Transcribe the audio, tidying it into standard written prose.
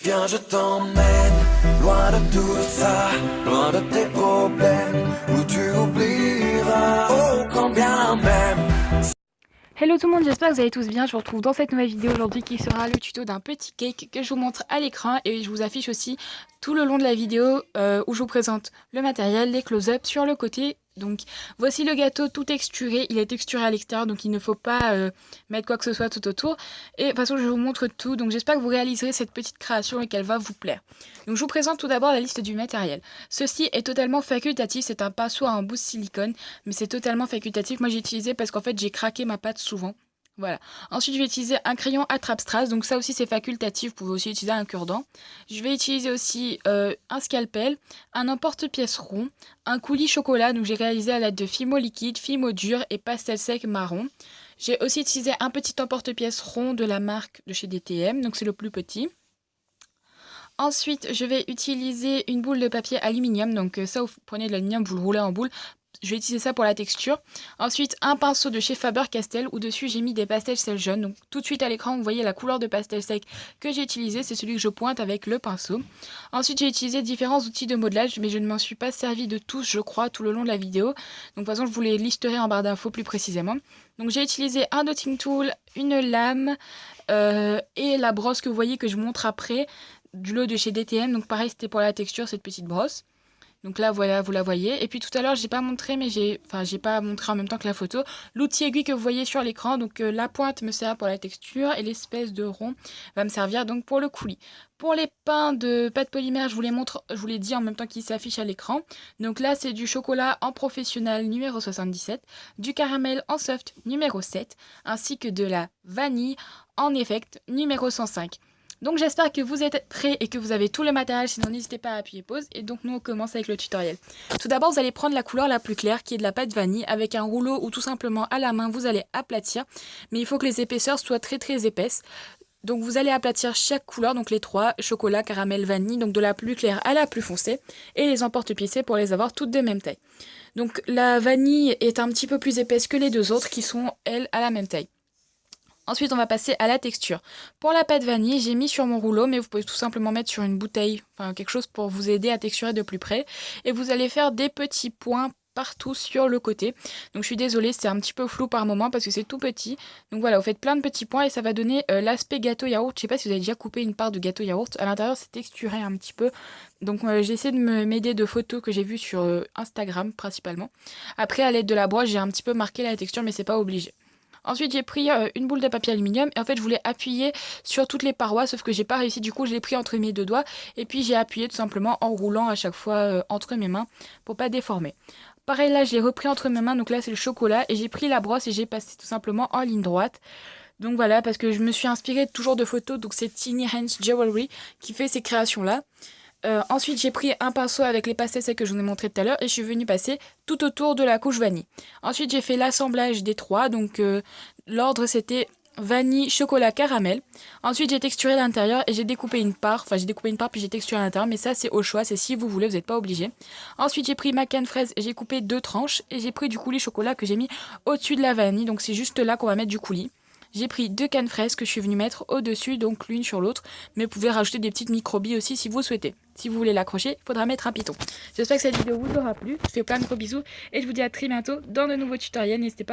Viens, je t'emmène, loin de tout ça, loin de tes problèmes, où tu oublieras, oh, quand bien même. Hello tout le monde, j'espère que vous allez tous bien. Je vous retrouve dans cette nouvelle vidéo aujourd'hui qui sera le tuto d'un petit cake que je vous montre à l'écran et je vous affiche aussi tout le long de la vidéo où je vous présente le matériel, les close-up sur le côté. Donc voici le gâteau tout texturé, il est texturé à l'extérieur donc il ne faut pas mettre quoi que ce soit tout autour. Et de toute façon je vous montre tout, donc j'espère que vous réaliserez cette petite création et qu'elle va vous plaire. Donc je vous présente tout d'abord la liste du matériel. Ceci est totalement facultatif, c'est un pinceau à embout silicone, mais c'est totalement facultatif. Moi j'ai utilisé parce qu'en fait j'ai craqué ma pâte souvent. Voilà. Ensuite, je vais utiliser un crayon attrape-strass. Donc ça aussi, c'est facultatif. Vous pouvez aussi utiliser un cure-dent. Je vais utiliser aussi un scalpel, un emporte-pièce rond, un coulis chocolat. Donc j'ai réalisé à l'aide de Fimo liquide, Fimo dur et pastel sec marron. J'ai aussi utilisé un petit emporte-pièce rond de la marque de chez DTM. Donc c'est le plus petit. Ensuite, je vais utiliser une boule de papier aluminium. Donc ça, vous prenez de l'aluminium, vous le roulez en boule. Je vais utiliser ça pour la texture. Ensuite, un pinceau de chez Faber-Castell où dessus j'ai mis des pastels sel jaune. Donc tout de suite à l'écran, vous voyez la couleur de pastel sec que j'ai utilisé. C'est celui que je pointe avec le pinceau. Ensuite, j'ai utilisé différents outils de modelage, mais je ne m'en suis pas servi de tous, je crois, tout le long de la vidéo. Donc de toute façon, je vous les listerai en barre d'infos plus précisément. Donc j'ai utilisé un dotting tool, une lame et la brosse que vous voyez que je montre après du lot de chez DTM. Donc pareil, c'était pour la texture, cette petite brosse. Donc là, voilà, vous la voyez. Et puis tout à l'heure, j'ai pas montré, mais j'ai pas montré en même temps que la photo, l'outil aiguille que vous voyez sur l'écran. Donc la pointe me sert pour la texture et l'espèce de rond va me servir donc pour le coulis. Pour les pains de pâte polymère, je vous les montre, je vous les dis en même temps qu'ils s'affichent à l'écran. Donc là, c'est du chocolat en professionnel numéro 77, du caramel en soft numéro 7, ainsi que de la vanille en effect numéro 105. Donc j'espère que vous êtes prêts et que vous avez tout le matériel, sinon n'hésitez pas à appuyer pause. Et donc nous on commence avec le tutoriel. Tout d'abord vous allez prendre la couleur la plus claire qui est de la pâte vanille avec un rouleau ou tout simplement à la main vous allez aplatir. Mais il faut que les épaisseurs soient très épaisses. Donc vous allez aplatir chaque couleur, donc les trois, chocolat, caramel, vanille, donc de la plus claire à la plus foncée. Et les emporte-pièces pour les avoir toutes de même taille. Donc la vanille est un petit peu plus épaisse que les deux autres qui sont elles à la même taille. Ensuite, on va passer à la texture. Pour la pâte vanille, j'ai mis sur mon rouleau, mais vous pouvez tout simplement mettre sur une bouteille, enfin quelque chose pour vous aider à texturer de plus près. Et vous allez faire des petits points partout sur le côté. Donc je suis désolée, c'est un petit peu flou par moment parce que c'est tout petit. Donc voilà, vous faites plein de petits points et ça va donner l'aspect gâteau yaourt. Je sais pas si vous avez déjà coupé une part de gâteau yaourt. À l'intérieur, c'est texturé un petit peu. Donc j'ai essayé de m'aider de photos que j'ai vues sur Instagram principalement. Après, à l'aide de la broche, j'ai un petit peu marqué la texture, mais c'est pas obligé. Ensuite, j'ai pris une boule de papier aluminium et en fait, je voulais appuyer sur toutes les parois, sauf que j'ai pas réussi. Du coup, je l'ai pris entre mes deux doigts et puis j'ai appuyé tout simplement en roulant à chaque fois entre mes mains pour pas déformer. Pareil, là, je l'ai repris entre mes mains, donc là, c'est le chocolat et j'ai pris la brosse et j'ai passé tout simplement en ligne droite. Donc voilà, parce que je me suis inspirée toujours de photos, donc c'est Tiny Hands Jewelry qui fait ces créations-là. Ensuite, j'ai pris un pinceau avec les pastels secs que je vous ai montré tout à l'heure et je suis venue passer tout autour de la couche vanille. Ensuite, j'ai fait l'assemblage des trois, donc l'ordre c'était vanille, chocolat, caramel. Ensuite, j'ai texturé l'intérieur et j'ai découpé une part, puis j'ai texturé l'intérieur, mais ça c'est au choix, c'est si vous voulez, vous n'êtes pas obligé. Ensuite, j'ai pris ma canne fraise et j'ai coupé deux tranches et j'ai pris du coulis chocolat que j'ai mis au-dessus de la vanille, donc c'est juste là qu'on va mettre du coulis. J'ai pris deux cannes fraises que je suis venue mettre au-dessus, donc l'une sur l'autre, mais vous pouvez rajouter des petites microbilles aussi si vous souhaitez. Si vous voulez l'accrocher, il faudra mettre un piton. J'espère que cette vidéo vous aura plu, je vous fais plein de gros bisous et je vous dis à très bientôt dans de nouveaux tutoriels. N'hésitez pas